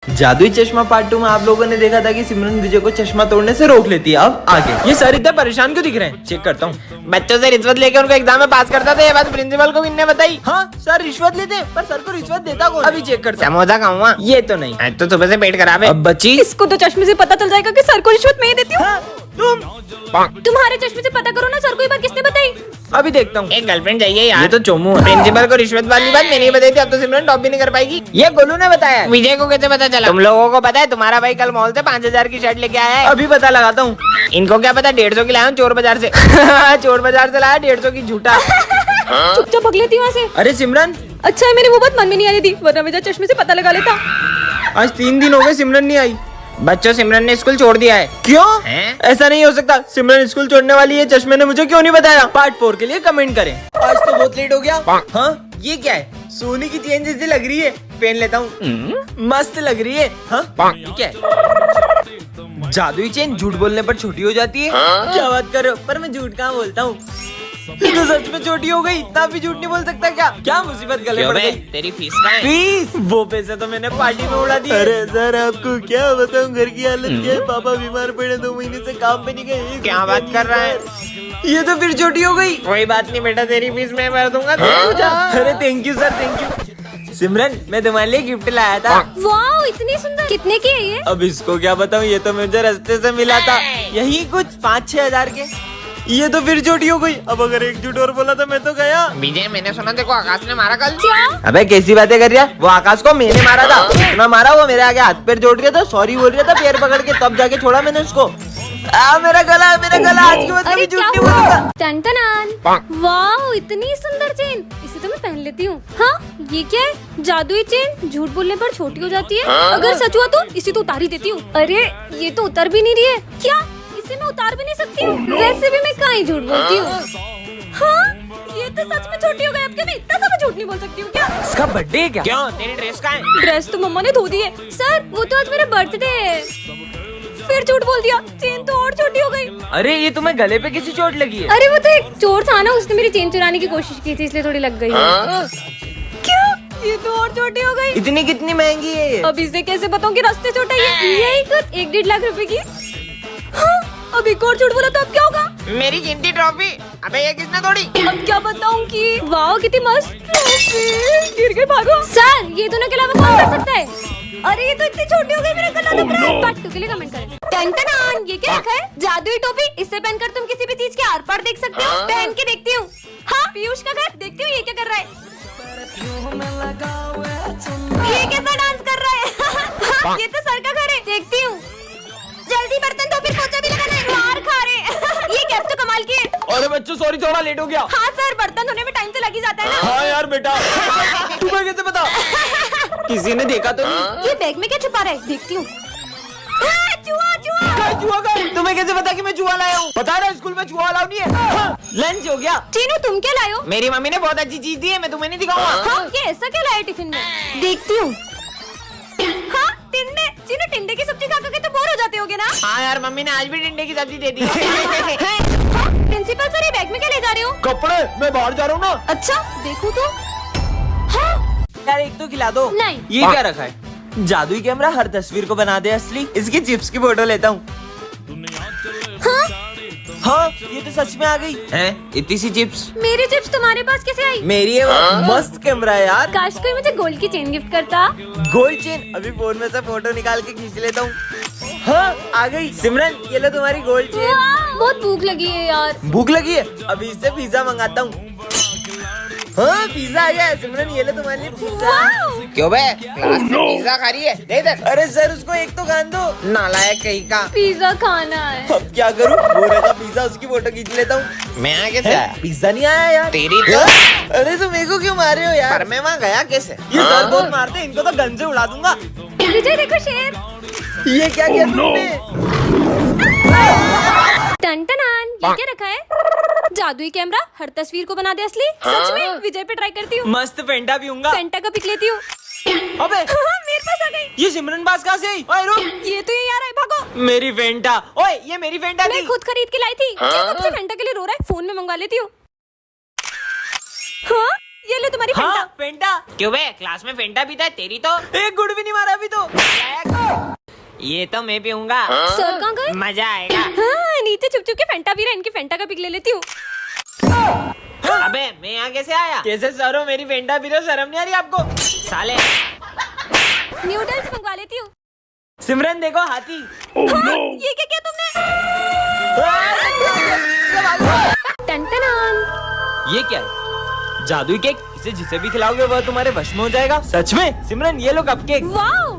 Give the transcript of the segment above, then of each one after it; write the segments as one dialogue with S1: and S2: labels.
S1: जादुई चश्मा पार्ट 2 में आप लोगों ने देखा था कि सिमरन विजय को चश्मा तोड़ने से रोक लेती है। अब आगे ये सर इतना परेशान क्यों दिख रहे हैं? चेक करता हूँ।
S2: बच्चों से रिश्वत लेके उनको एग्जाम में पास करता था, ये बात प्रिंसिपल को भी इनने बताई।
S1: हाँ सर रिश्वत लेते हैं, पर सर को रिश्वत देता कौन? अभी चेक करता हूँ।
S2: समोसा खाऊंगा।
S1: ये तो नहीं।
S2: आज तो सुबह से पेट खराब है।
S1: अब बच्ची
S3: इसको तो चश्मे से पता चल जाएगा कि सर को रिश्वत मैं ही देती हूँ।
S1: हाँ, तुम
S3: तुम्हारे चश्मे से पता करो ना सर को ये बात किसने बताई।
S1: अभी देखता हूँ।
S2: एक गर्लफ्रेंड चाहिए यार।
S1: ये तो चोमू है।
S2: प्रिंसिपल को रिश्वत वाली बात मैंने नहीं बताई थी, अब तो सिमरन टॉप भी नहीं कर पाएगी।
S1: ये गोलू ने बताया।
S2: विजय को कैसे पता चला? तुम लोगों को पता है तुम्हारा भाई कल मॉल से 5000 की शर्ट लेके आया है।
S1: अभी पता लगाता हूँ।
S2: इनको क्या पता 150 की लाया हूँ चोर बाजार से।
S1: चोर बाजार से लाया 150 की झूठा।
S3: चुपचाप भग लेती वहाँ से।
S1: अरे सिमरन
S3: अच्छा है मेरी वो बात मन में नहीं आ रही थी, वरना मेरे चश्मे से पता लगा लेता।
S1: आज 3 दिन हो गए सिमरन नहीं आई।
S2: बच्चों सिमरन ने स्कूल छोड़ दिया है।
S1: क्यों?
S2: हैं?
S1: ऐसा नहीं हो सकता। सिमरन स्कूल छोड़ने वाली है, चश्मे ने मुझे क्यों नहीं बताया? पार्ट 4 के लिए कमेंट करें। आज तो बहुत लेट हो गया। हाँ ये क्या है? सोने की चेन जैसी लग रही है, पहन लेता हूँ। मस्त लग रही है। हाँ ये क्या है? जादुई चेन झूठ बोलने पर छोटी हो जाती है। क्या बात कर रहे हो? पर मैं झूठ कहाँ बोलता हूँ। ये तो सच में छोटी हो गई, तब भी झूठ नहीं बोल सकता क्या? क्या मुसीबत गले पड़ गई?
S2: तेरी फीस का है?
S1: फीस? वो पैसे तो मैंने पार्टी में उड़ा दिए। अरे सर आपको क्या बताऊं, घर की हालत क्या है। पापा बीमार पड़े, 2 महीने से काम पे नहीं गए।
S2: क्या बात कर रहा है?
S1: ये तो फिर छोटी हो गई।
S2: कोई बात नहीं बेटा, तेरी फीस मैं भर दूंगा।
S1: अरे thank you sir, thank you. Simran मैं तुम्हारे लिए गिफ्ट लाया था।
S3: वाह इतनी सुंदर, कितने की है ये?
S1: अब इसको क्या बताऊं, ये तो मुझे रास्ते से मिला था। यही कुछ 5-6 हजार के। ये तो फिर छोटी हो गई। अब अगर एक झूठ और बोला तो मैं तो गया।
S2: विजय मैंने सुना देखो आकाश ने मारा कल।
S3: क्या?
S1: अबे कैसी बातें कर रहा है? वो आकाश को मैंने मारा था। इतना मारा, वो मेरे आगे हाथ पैर जोड़ रहा था, सॉरी बोल रहा था पैर पकड़ के, तब जाके छोड़ा मैंने उसको। मेरा गला, मेरा गला। आज के बाद
S3: अरे
S1: कभी झूठ
S3: क्या
S1: नहीं
S3: हुआ?
S1: बोलूंगा।
S3: टन वाह इतनी सुंदर चेन, इसे तो मैं पहन लेती हूँ। हाँ ये क्या है? जादुई चेन झूठ बोलने पर छोटी हो जाती है। अगर सच हुआ तो इसे तो उतार ही देती हूँ। अरे ये तो उतर भी नहीं रही है। क्या इसे मैं उतार भी नहीं सकती हूँ? वैसे भी मैं कहाँ ही झूठ बोलती हूँ। हाँ ये तो सच में छोटी हो गई। अब क्या मैं इतना सा झूठ नहीं बोल सकती हूँ क्या?
S1: इसका बर्थडे है क्या?
S2: क्यों तेरी ड्रेस का है?
S3: ड्रेस तो मम्मा ने धो दी है। सर वो तो आज मेरा बर्थडे है। फिर झूठ बोल दिया, चेन तो और छोटी हो गई।
S1: अरे ये तुम्हें गले पे किसी चोट लगी है?
S3: अरे वो तो एक चोर था ना, उसने मेरी चेन चुराने की कोशिश की थी, इसलिए थोड़ी लग गई। क्यों? ये तो और छोटी हो गई।
S1: इतनी कितनी महंगी है ये?
S3: अब इसे कैसे बताऊं कि रास्ते छोटा है? यही कुछ 1-1.5 लाख रुपए की। हाँ, अब एक और झूठ बोला तो अब क्या होगा?
S2: मेरी गिनती ट्रॉफी। अबे ये किसने तोड़ी?
S3: अब क्या बताऊं कि वाह कितनी मस्त ट्रॉफी। गिर गई, भागो। सर ये दोनों के अलावा कौन कर सकता है? अरे ये तो इतनी छोटी हो गई, मेरा गला दब रहा है। पार्ट 2 के लिए कमेंट करें। टन ये क्या रखा है? जादुई टोपी, इससे पहनकर तुम किसी भी चीज के आर पार देख सकते हो। पहन के देखती हूँ। हाँ पीयूष का घर, देखती हूँ ये क्या कर रहा है। ये कैसा डांस कर रहा है? ये तो सर का घर है, देखती हूँ। जल्दी बर्तन धो, फिर पोछा भी लगाना है। मार खा रहे। ये कैप तो कमाल की है।
S1: अरे बच्चों सॉरी, थोड़ा लेट हो गया।
S3: हाँ सर, बर्तन धोने में टाइम तो लग ही जाता है ना।
S1: हाँ यार बेटा। तुम्हें कैसे पता? किसी ने देखा तो नहीं?
S3: ये बैग में क्या छुपा रहा है? देखती हूँ। चूहा चूहा।
S1: क्या जुआ का? तुम्हें कैसे पता कि मैं जुआ लाया हूँ? बता रहा स्कूल में जुआ अलाउ नहीं है। हाँ, लंच हो गया।
S3: चीनू तुम क्या लाए हो?
S2: मेरी मम्मी ने बहुत अच्छी चीज दी है, मैं तुम्हें नहीं दिखाऊंगा।
S3: हाँ ये ऐसा क्या लाए टिफिन में? देखती हूँ। हाँ टिंडे। चीनू टिंडे की सब्जी खा के तो बोर हो जाते होगे ना?
S2: हाँ यार मम्मी ने आज भी टिंडे की सब्जी दे दी है।
S3: प्रिंसिपल सर ये बैग में क्या ले जा रहे हो?
S1: कपड़े, मैं बाहर जा रहा हूँ ना।
S3: अच्छा देखो तो। हाँ
S1: यार एक तो खिला दो।
S3: नहीं।
S1: ये क्या रखा है? जादुई कैमरा हर तस्वीर को बना दे असली। इसकी चिप्स की फोटो लेता हूँ।
S3: हाँ
S1: हाँ ये तो सच में आ गई है। इतनी सी चिप्स
S3: मेरी चिप्स तुम्हारे पास कैसे आई?
S1: मेरी है वो। मस्त कैमरा है यार।
S3: काश कोई मुझे गोल्ड की चेन गिफ्ट करता।
S1: गोल्ड चेन, अभी फोन में से फोटो निकाल के खींच लेता हूँ। हाँ आ गई। सिमरन ये लो तुम्हारी गोल्ड चेन।
S3: वाह, बहुत भूख लगी है यार।
S1: भूख लगी है? अभी इससे पिज्जा मंगाता हूँ। हाँ पिज्जा आ गया है। सिमरन ये लो तुम्हारे लिए पिज्जा।
S2: क्यों बे क्लास में पिज्जा खा रही है? दे इधर।
S1: अरे सर उसको एक तो खान दो।
S2: नालायक कहीं का।
S3: पिज्जा खाना है।
S1: अब क्या करूँ? वो रखा पिज्जा, उसकी फोटो खींच लेता हूँ।
S2: मैं यहाँ कैसे आया?
S1: पिज्जा नहीं आया यार।
S2: तेरी तो।
S1: अरे तो मेरे को क्यों मार रहे हो यार?
S2: पर मैं वहाँ गया कैसे?
S1: ये सर बहुत मारते हैं, इनको तो गन से उड़ा दूंगा।
S3: विजय देखो शेर।
S1: ये क्या किया तुमने?
S3: टन ये क्या रखा है? जादुई कैमरा हर तस्वीर को बना दे असली। सच में विजय पे ट्राई करती हूँ।
S1: मस्त फेंटा पीऊंगा।
S3: फेंटा का पिक लेती हूँ।
S1: अबे
S3: मेरे पास आ गई।
S1: ये सिमरन पास कहाँ से आई? ओए रुक।
S3: ये तो ये आ रहा है, भागो।
S1: मेरी फेंटा। ओए ये मेरी फेंटा
S3: मैं
S1: थी।
S3: खुद खरीद के लाई थी। ये कब से फेंटा के लिए रो रहा है? फोन में मंगवा लेती हूँ। हाँ ये लो तुम्हारी
S1: हाँ
S3: फेंटा।
S1: फेंटा।
S2: क्यों बे, क्लास में फेंटा पीता है? तेरी तो
S1: एक गुड़ भी नहीं मारा अभी तो।
S2: ये तो मैं पीऊंगा,
S3: सर कहाँ गए?
S2: मजा आएगा।
S3: हाँ, नीचे छुप छुप के फेंटा पी रहे, इनकी फेंटा का पिक ले लेती हूँ।
S2: अबे मैं यहाँ कैसे आया?
S1: कैसे सर हो, मेरी फेंटा पी रहे हो, शर्म नहीं आ रही आपको?
S2: साले
S3: नूडल्स मंगवा लेती हूँ।
S1: सिमरन देखो हाथी।
S3: हाँ, ये क्या किया तुमने? टन-टन-टन।
S1: ये क्या है? जादुई केक? इसे जिसे भी खिलाओगे वह तुम्हारे वश में हो जाएगा। सच में? सिमरन ये लो कपकेक।
S3: वाओ।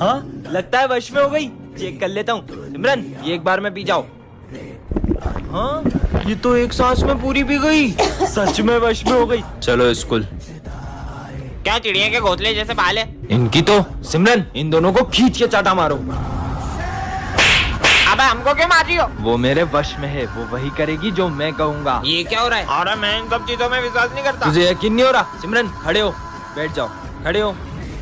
S1: हाँ लगता है वश में हो गई। चेक कर लेता हूँ। सिमरन ये एक बार में पी जाओ। हाँ ये तो एक सांस में पूरी पी गई। सच में वश में हो गई। चलो स्कूल।
S2: क्या चिड़िया के घोंसले जैसे बाल है?
S1: इनकी तो। सिमरन इन दोनों को खींच के चाटा मारो।
S2: अबे हमको क्यों मार रही हो?
S1: वो मेरे वश में है, वो वही करेगी जो मैं कहूँगा।
S2: ये क्या हो रहा है? और मैं इन सब चीजों में विश्वास नहीं करता।
S1: तुझे यकीन नहीं हो रहा? सिमरन खड़े हो, बैठ जाओ। खड़े हो,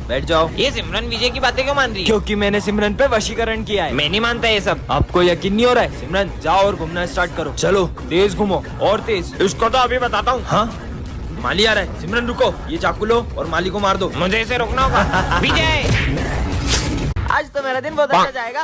S1: बैठ जाओ।
S2: ये सिमरन विजय की बातें क्यों मान रही है?
S1: क्योंकि मैंने सिमरन पे वशीकरण किया है।
S2: मैं नहीं मानता ये सब।
S1: आपको यकीन नहीं हो रहा है? सिमरन जाओ और घूमना स्टार्ट करो। चलो तेज घूमो और तेज।
S2: इसको तो अभी बताता हूँ।
S1: हाँ माली आ रहा है। सिमरन रुको, ये चाकू लो और माली को मार दो।
S2: मुझे इसे रोकना होगा। विजय
S1: आज तो मेरा दिन बहुत अच्छा जाएगा।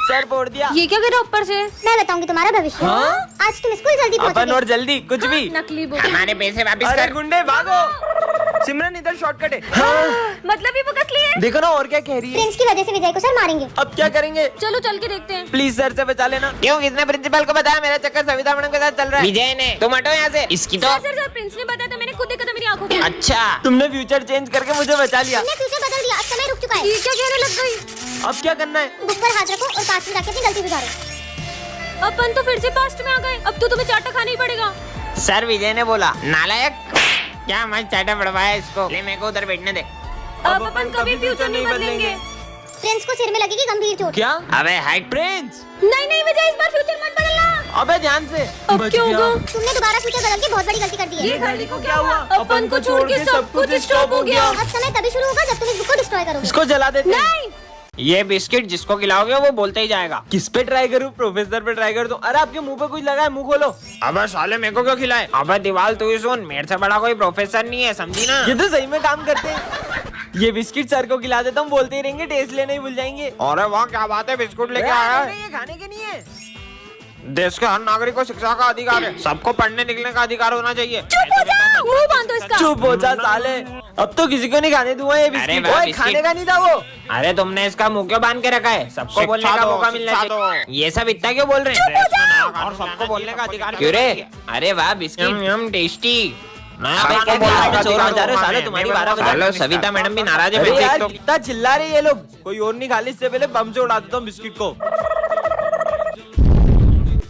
S1: सर फोड़ दिया।
S3: ये क्या कर रहा ऊपर से?
S4: मैं बताऊंगी तुम्हारा भविष्य।
S1: हाँ?
S4: आज तुम स्कूल जल्दी
S1: अपन
S4: पहुंचोगे।
S1: और जल्दी कुछ भी।
S3: नकली बुक।
S2: हमारे पैसे वापस
S1: अरे
S2: कर।
S1: गुंडे भागो। सिमरन इधर शॉर्टकट है। हाँ।
S3: मतलब ये वो कसली है?
S1: देखो ना और क्या कह रही है।
S4: प्रिंस की वजह से विजय को सर मारेंगे।
S1: अब क्या करेंगे?
S3: चलो चल के देखते हैं।
S1: प्लीज सर से बचा लेना।
S2: क्यों, किसने प्रिंसिपल को बताया मेरा चक्कर सविता मैडम के साथ चल रहा है? विजय ने। तुम हटो यहाँ से। इसकी तो
S3: सर प्रिंस ने बताया था, मैंने खुद देखा था मेरी आंखों से।
S2: अच्छा।
S1: तुमने फ्यूचर चेंज करके मुझे बचा लिया।
S4: तुमने फ्यूचर बदल दिया, अब समय रुक चुका है।
S3: ये क्या कहने लग गई?
S1: अब क्या करना है?
S4: बुक पर हाथ रखो और पास में जाके अपनी गलती सुधारो।
S3: अपन तो फिर से पास्ट में आ गए। अब तो तुम्हें चाटा खाना ही पड़ेगा।
S2: सर विजय ने बोला नालायक। क्या मस्त चाटा पड़वाया इसको। ले मेरे को उधर बैठने दे।
S3: अब अपन कभी फ्यूचर नहीं बदलेंगे।
S4: प्रिंस को सिर में लगेगी गंभीर चोट।
S1: क्या?
S2: अबे हाइट।
S1: प्रिंस
S3: नहीं नहीं विजय, इस बार फ्यूचर मत बदलना।
S1: अबे ध्यान से।
S3: अब
S1: बच
S3: क्या
S1: गया।
S3: होगा?
S4: तुमने दोबारा फ्यूचर बदल के बहुत बड़ी गलती कर दी है।
S3: ये घड़ी को क्या हुआ? अपन को छोड़ के सब कुछ स्टॉप हो गया।
S4: अब समय तभी शुरू होगा जब तुम इस बुक को डिस्ट्रॉय करोगे।
S1: इसको जला देते हैं।
S3: नहीं
S2: ये बिस्किट जिसको खिलाओगे वो बोलते ही जाएगा।
S1: किस पे ट्राई करूं? प्रोफेसर पे ट्राई कर दूं। अरे आपके मुंह पे कुछ लगा है, मुंह खोलो।
S2: अबे साले मेरे को क्यों खिलाए? अबे दीवाल तू ही सुन, मेरे से बड़ा कोई प्रोफेसर नहीं है, समझी ना?
S1: ये तो सही में काम करते हैं। ये बिस्किट सर को खिला देता हूँ, बोलते ही रहेंगे, टेस्ट लेने ही भूल जाएंगे।
S2: अरे वाह क्या बात है, बिस्कुट लेके आया है।
S1: ये खाने के नहीं है।
S2: देश के हर नागरिक को शिक्षा का अधिकार है। सबको पढ़ने निकलने का अधिकार होना चाहिए।
S3: चुप हो जा, मुंह बांधो इसका।
S1: चुप हो जा साले। अब तो किसी को नहीं खाने दूंगा ये बिस्किट।
S2: वाह,
S1: ओए,
S2: बिस्किट।
S1: खाने का नहीं था वो।
S2: अरे तुमने इसका मुंह क्यों बांध के रखा है? सबको बोलने का मौका मिलना चाहिए। ये सब इतना क्यों बोल रहे हैं? और सबको बोलने का अधिकार क्यों रे? अरे वाह बिस्किट यम टेस्टी। सविता मैडम भी नाराज है।
S1: अरे
S2: वैसे
S1: यार
S2: एक तो
S1: कितना चिल्ला रहे ये लोग। कोई और नहीं खा ले, इससे पहले बम से उड़ा देता हूँ बिस्किट को।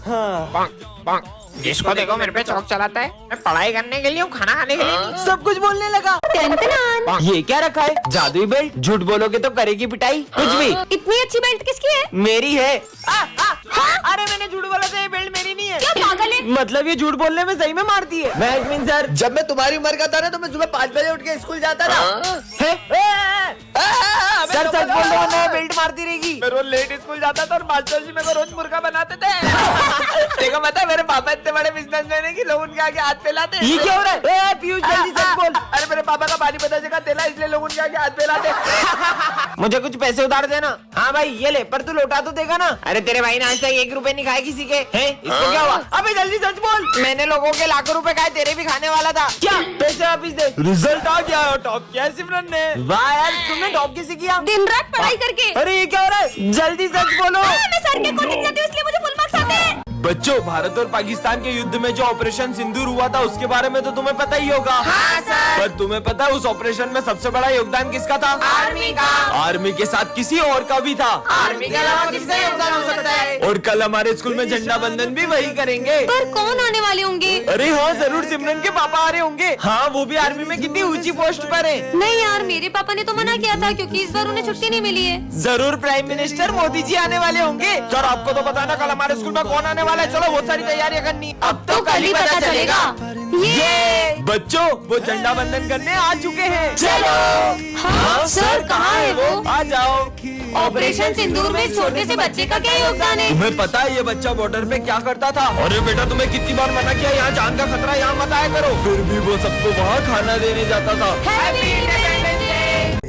S1: हाँ।
S2: जिसको देखो मेरे पे चौक चलाता है। मैं पढ़ाई करने के लिए हूँ, खाना खाने के लिए नहीं।
S1: सब कुछ बोलने लगा।
S3: टन-टन-टन।
S1: ये क्या रखा है? जादुई बेल्ट। झूठ बोलोगे तो करेगी पिटाई। कुछ भी।
S3: इतनी अच्छी बेल्ट किसकी है?
S1: मेरी है। अरे मैंने झूठ बोला था, ये बेल्ट मेरी नहीं है।
S3: क्या पागल है?
S1: मतलब ये झूठ बोलने में सही में मारती है। मैं सर,
S5: जब मैं तुम्हारी उम्र का था ना तो मैं सुबह 5 बजे उठ के स्कूल जाता था।
S1: सर सच बोल रहा हूँ, मैं बेल्ट मारती रहेगी।
S5: मैं रोज लेट स्कूल जाता था और मास्टर जी मेरे को रोज मुर्गा बनाते थे। देखो पता है मेरे पापा इतने बड़े बिजनेसमैन है कि लोग उनके आगे हाथ फैलाते।
S1: ये क्या हो रहा है? पीयूष जल्दी सच बोल।
S5: अरे मेरे पापा का पानी पता जगह तेला, इसलिए लोग उनके आगे हाथ फैलाते।
S1: मुझे कुछ पैसे उधार देना। हाँ भाई ये ले, पर तू लौटा तो देगा ना?
S2: अरे तेरे भाई ने आज तक 1 रुपए नहीं खाए किसी के।
S1: है इसको क्या हुआ? अबे जल्दी सच बोल।
S2: मैंने लोगों के लाखों रुपए खाए, तेरे भी खाने वाला था।
S1: क्या पैसे वापिस दे। रिजल्ट आ गया, टॉप किया है सिमरन ने। वाह यार, तुमने टॉप कैसे किया?
S3: दिन रात पढ़ाई करके।
S1: अरे ये क्या हो रहा है? जल्दी सच बोलो।
S3: मैं सर के कोचिंग जाती हूँ इसलिए मुझे फुल मार्क्स आते हैं।
S1: बच्चों, भारत और पाकिस्तान के युद्ध में जो ऑपरेशन सिंदूर हुआ था उसके बारे में तो तुम्हें पता ही होगा।
S3: हाँ सर।
S1: पर तुम्हें पता है उस ऑपरेशन में सबसे बड़ा योगदान किसका था?
S2: आर्मी का।
S1: आर्मी के साथ किसी और का भी था।
S2: आर्मी के अलावा किसका योगदान हो सकता है?
S1: और कल हमारे स्कूल में झंडा बंधन भी वही करेंगे।
S3: पर कौन आने वाले होंगे?
S1: अरे हाँ जरूर, सिमरन के पापा आ रहे होंगे। हाँ वो भी आर्मी में कितनी ऊंची पोस्ट पर है।
S3: नहीं यार, मेरे पापा ने तो मना किया था क्योंकि इस बार उन्हें छुट्टी नहीं मिली है।
S1: जरूर प्राइम मिनिस्टर मोदी जी आने वाले होंगे। सर आपको तो पता ना कल हमारे स्कूल में कौन आने वाला है। चलो बहुत सारी तैयारियां करनी। अब
S3: तो कल ही पता चलेगा।
S1: ये बच्चों, वो झंडा बंधन करने आ चुके हैं।
S3: चलो। हाँ सर, कहाँ है वो?
S1: आ जाओ।
S3: ऑपरेशन सिंदूर में छोटे से बच्चे का क्या योगदान है?
S1: तुम्हें पता है ये बच्चा बॉर्डर पे क्या करता था? अरे बेटा तुम्हें कितनी बार मना किया, यहाँ जान का खतरा, यहाँ मत आया करो। फिर भी वो सबको वहाँ खाना देने जाता था।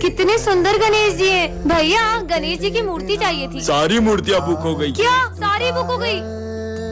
S3: कितने सुंदर गणेश जी हैं। भैया गणेश जी की मूर्ति चाहिए थी।
S1: सारी मूर्तियाँ बुक हो गई।
S3: क्या सारी बुक हो गई?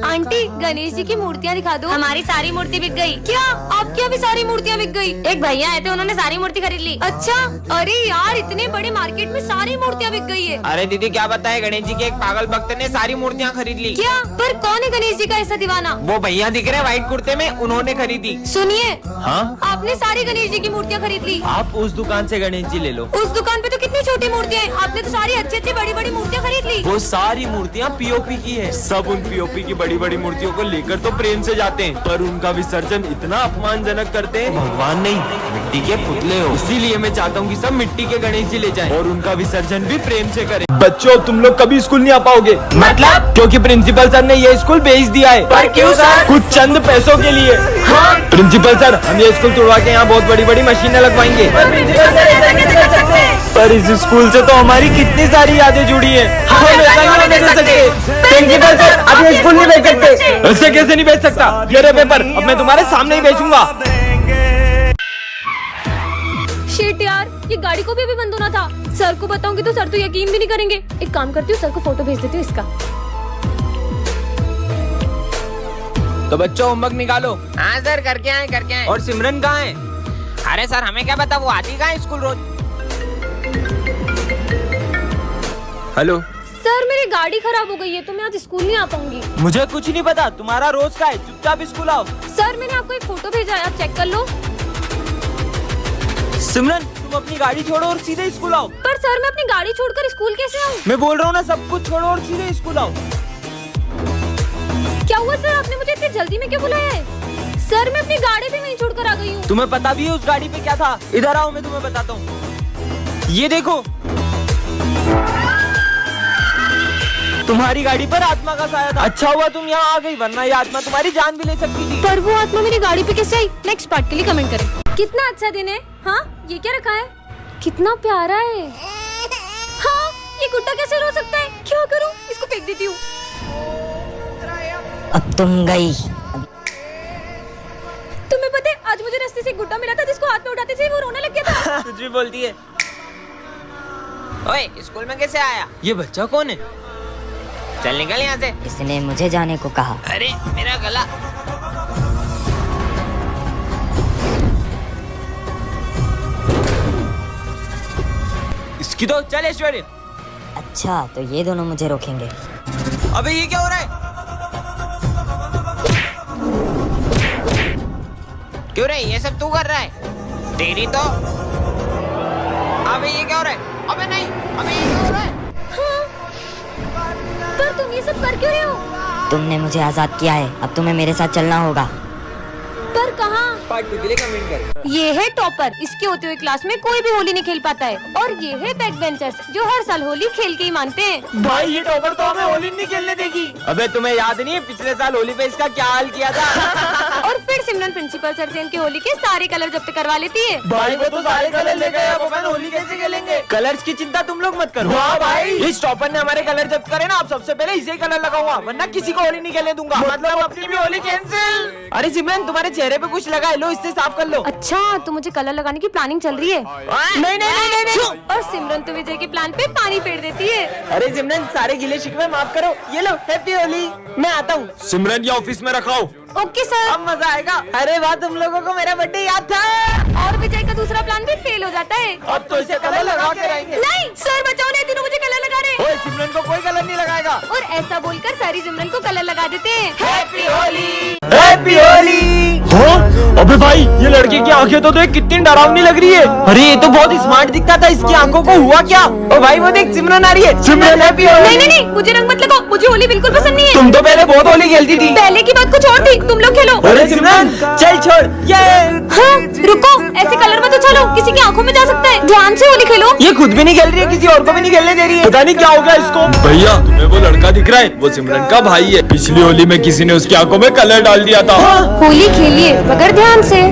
S3: आंटी गणेश जी की मूर्तियाँ दिखा दो। हमारी सारी मूर्ति बिक गई। क्या आपकी अभी सारी मूर्तियाँ बिक गई? एक भैया आए थे, उन्होंने सारी मूर्ति खरीद ली। अच्छा, अरे यार इतने बड़े मार्केट में सारी मूर्तियाँ बिक गई है।
S2: अरे दीदी क्या बताए, गणेश जी के एक पागल भक्त ने सारी मूर्तियाँ खरीद ली।
S3: क्या? पर कौन है गणेश जी का ऐसा दीवाना?
S2: वो भैया दिख रहे व्हाइट कुर्ते में, उन्होंने खरीदी।
S3: सुनिए,
S1: हाँ
S3: आपने सारी गणेश जी की मूर्तियाँ खरीद ली।
S1: आप उस दुकान से गणेश जी ले लो।
S3: उस दुकान पे तो कितनी छोटी मूर्तियाँ हैं, आपने तो सारी अच्छी अच्छी बड़ी बड़ी मूर्तियाँ खरीद ली।
S1: वो सारी मूर्तियाँ पीओपी की है। सब उन पीओपी की बड़ी बड़ी मूर्तियों को लेकर तो प्रेम से जाते हैं, पर उनका विसर्जन इतना अपमानजनक करते हैं, भगवान नहीं मिट्टी के पुतले हो। इसीलिए मैं चाहता हूँ कि सब मिट्टी के गणेश जी ले जाएं और उनका विसर्जन भी प्रेम से करें। बच्चों तुम लोग कभी स्कूल नहीं आ पाओगे।
S2: मतलब?
S1: क्योंकि प्रिंसिपल सर ने ये स्कूल बेच दिया है।
S2: पर क्यों सर?
S1: कुछ चंद पैसों के लिए। हाँ? प्रिंसिपल सर हम ये स्कूल तोड़वा के यहाँ बहुत बड़ी बड़ी मशीनें लगवाएंगे। पर इस स्कूल से तो हमारी कितनी सारी यादें जुड़ी हैं। हम ऐसा नहीं होने दे सकते। प्रिंसिपल सर अब ये स्कूल नहीं बेच सकते। ऐसे कैसे नहीं बेच सकता? ये रहे पेपर, अब मैं तुम्हारे सामने ही बेचूंगा।
S3: शिट यार, ये गाड़ी को भी अभी बंद होना था। सर को बताऊंगी तो सर तो यकीन भी नहीं करेंगे। एक काम करती हूँ, सर को फोटो भेज देती हूँ इसका।
S1: तो बच्चों होमवर्क निकालो।
S2: हाँ सर, करके आए।
S1: और सिमरन कहाँ है?
S2: अरे सर हमें क्या पता, वो आती कहाँ है स्कूल रोज।
S1: हेलो
S3: सर मेरी गाड़ी खराब हो गई है तो मैं आज स्कूल नहीं आ पाऊंगी।
S1: मुझे कुछ नहीं पता, तुम्हारा रोज का है, चुपचाप स्कूल आओ।
S3: सर मैंने आपको एक फोटो भेजा है, आप चेक कर लो।
S1: सिमरन तुम अपनी गाड़ी छोड़ो और सीधे स्कूल आओ।
S3: पर सर मैं अपनी गाड़ी छोड़कर स्कूल कैसे आऊँ?
S1: मैं बोल रहा हूँ ना, सब कुछ छोड़ो और सीधे स्कूल आओ।
S3: क्या हुआ सर, आपने मुझे इतनी जल्दी में क्यों बुलाया है? सर मैं अपनी गाड़ी भी वहीं छोड़कर आ गई हूँ।
S1: तुम्हें पता भी है उस गाड़ी पे क्या था? इधर आओ मैं तुम्हें बताता हूँ। ये देखो, तुम्हारी गाड़ी पर आत्मा का साया था। अच्छा हुआ तुम यहाँ आ गई, वरना ये आत्मा तुम्हारी जान भी ले सकती थी।
S3: पर वो आत्मा मेरी गाड़ी पे कैसे आई? नेक्स्ट पार्ट के लिए कमेंट करें। कितना अच्छा दिन है। हाँ ये क्या रखा है? कितना प्यारा है। हाँ ये गुड्डा कैसे रो सकता है? क्या करूँ? इसको फेंक देती हूँ।
S6: अब तुम गई।
S3: तुम्हें पता है आज मुझे रास्ते से एक गुड्डा मिला था जिसको हाथ में उठाते थे वो रोने लग गया था।
S1: कुछ भी बोलती है।
S2: ओए स्कूल में कैसे आया?
S1: ये बच्चा कौन है?
S2: चल निकल यहाँ से।
S6: इसने मुझे जाने को कहा।
S2: अरे मेरा गला।
S1: इसकी तो चल ऐश्वर्य।
S6: अच्छा तो ये दोनों मुझे रोकेंगे।
S1: अबे ये क्या हो रहा है?
S2: क्यों रे, ये सब तू कर रहा है? तेरी तो। अबे ये क्या हो रहा है? अबे नहीं, अबे ये क्या हो रहा है?
S3: पर तुम ये सब कर क्यों रहे हो?
S6: तुमने मुझे आजाद किया है, अब तुम्हें मेरे साथ चलना होगा।
S3: पर कहाँ?
S1: पार्ट 2 के लिए कमेंट कर।
S3: ये है टॉपर, इसके होते हुए क्लास में कोई भी होली नहीं खेल पाता है। और ये है बैक बेंचर्स जो हर साल होली खेल के ही मानते हैं।
S1: भाई ये टॉपर तो हमें होली नहीं खेलने देगी। अबे तुम्हें याद नहीं है पिछले साल होली पे इसका क्या हाल किया था?
S3: और फिर सिमरन प्रिंसिपल सर से इनकी होली के सारे कलर जब्त करवा लेती है।
S1: भाई वो तो सारे कलर ले गए, अब अपन होली कैसे खेलेंगे? कलर्स की चिंता तुम लोग मत करो। हाँ भाई, इस टॉपर ने हमारे कलर जब्त करे ना, अब सबसे पहले इसे ही कलर लगाऊंगा, वरना किसी को होली नहीं खेलने दूंगा। मतलब अपनी भी होली कैंसिल। अरे सिमरन तुम्हारे चेहरे पे कुछ लगा है, लो इससे साफ कर लो।
S3: अच्छा तो मुझे कलर लगाने की प्लानिंग चल रही है।
S1: नहीं नहीं नहीं नहीं।
S3: और सिमरन तो विजय के प्लान पे पानी फेर देती है।
S1: अरे सिमरन सारे गिले शिकवे माफ करो, ये लो हैप्पी होली। मैं आता हूँ। सिमरन ये ऑफिस में रखाओ।
S3: Okay sir.
S1: अब मजा आएगा। अरे वाह तुम लोगों को मेरा बर्थडे याद था।
S3: और विजय का दूसरा प्लान भी फेल हो जाता है।
S1: अब तो इसे कलर लगा के रहेंगे।
S3: नहीं सर बचाओ, नहीं तीनों मुझे कलर लगा रहे।
S1: ओए सिमरन को कोई कलर नहीं लगाएगा।
S3: और ऐसा बोलकर सारी सिमरन को कलर लगा देते हैं।
S1: Happy Holi, happy Holi. अबे भाई ये लड़के की आंखें तो देख कितनी डरावनी लग रही है। अरे ये तो बहुत स्मार्ट दिखता था, इसकी आंखों को हुआ क्या? ओ भाई वो देख सिमरन आ रही है। सिमरन हैप्पी होली।
S3: नहीं नहीं नहीं मुझे रंग मत लगाओ, मुझे होली बिल्कुल पसंद नहीं है।
S1: तुम तो पहले बहुत होली खेलती थी।
S3: पहले की बात कुछ और थी, तुम लोग खेलो।
S1: अरे सिमरन चल छोड़ ये।
S3: हाँ रुको, ऐसे कलर मत उछालो, किसी की आंखों में जा सकता है। ध्यान से होली खेलो।
S1: ये खुद भी नहीं खेल रही है, किसी और को भी नहीं खेलने दे रही है। पता नहीं क्या होगा इसको। भैया तुम्हें वो लड़का दिख रहा है? वो सिमरन का भाई है। पिछली होली में किसी ने उसकी आंखों में कलर डाल दिया था।
S3: होली खेलिए मगर ध्यान से।